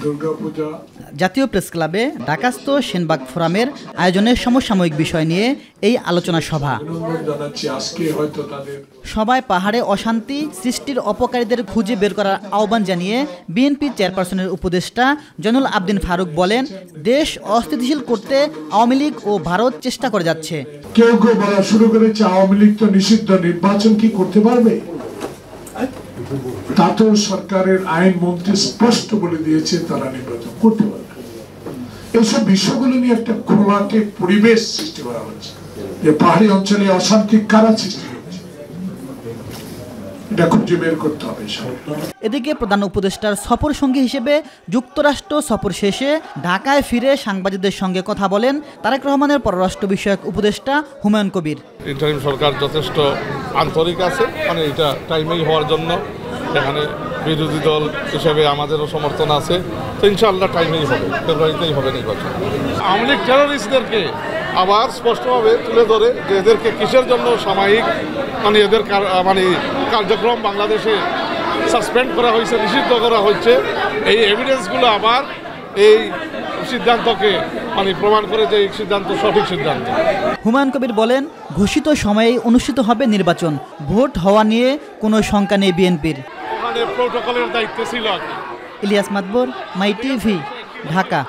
দুর্গাপূজা জাতীয় প্রেস ক্লাবে ঢাকাস্থ সেনবাগ ফোরামের আয়োজনে সমসাময়িক বিষয় নিয়ে এই আলোচনা সভা। সভায় পাহাড়ে অশান্তি সৃষ্টির অপকারীদের খুঁজে বের করার আহ্বান জানিয়ে বিএনপি চেয়ারপারসনের উপদেষ্টা জয়নুল আবদিন ফারুক বলেন, দেশ অস্থিতিশীল করতে আওয়ামী লীগ ও ভারত চেষ্টা করে যাচ্ছে। কেউ কেউ বলা শুরু করেছে আওয়ামী লীগ তো নিষিদ্ধ, নির্বাচন কি করতে পারবে? তা তো সরকারের আইন মন্ত্রী স্পষ্ট বলে দিয়েছে তারা নির্বাচন করতে পারবে। এইসব বিষয়গুলো নিয়ে একটা খোলাটে পরিবেশ সৃষ্টি করা হচ্ছে যে পাহাড়ি অঞ্চলে অশান্তি কারা সৃষ্টি করছে, এটা খুঁজে বের করতে হবে। এদিকে প্রধান উপদেষ্টার সফর সঙ্গী হিসেবে যুক্তরাষ্ট্র সফর শেষে ঢাকায় ফিরে সাংবাদিকদের সঙ্গে কথা বলেন তারেক রহমানের পররাষ্ট্র বিষয়ক উপদেষ্টা হুমায়ুন কবির। ইন্টারিম সরকার যথেষ্ট আন্তরিক আছে, মানে এটা টাইমেই হওয়ার জন্য এখানে বিরোধী দল হিসেবে আমাদেরও সমর্থন আছে, তো ইনশাআল্লাহ টাইমেই হবে, ফেব্রুয়ারিতেই হবে নির্বাচন। আওয়ামী লীগ টেররিস্টদেরকে আবার স্পষ্টভাবে তুলে ধরে যে এদেরকে কিসের জন্য সাময়িক মানে এদের কার্যক্রম বাংলাদেশে সাসপেন্ড করা হয়েছে, নিষিদ্ধ করা হচ্ছে, এই এভিডেন্সগুলো আবার এই সিদ্ধান্তকে প্রমাণ করে যে এই সিদ্ধান্ত সঠিক সিদ্ধান্ত। হুমায়ুন কবির বলেন, ঘোষিত সময়েই অনুষ্ঠিত হবে নির্বাচন, ভোট হওয়া নিয়ে কোনো শঙ্কা নেই বিএনপির। ওখানে প্রোটোকলের দায়িত্ব ছিল। ইলিয়াস মাতবর, মাই টিভি, ঢাকা।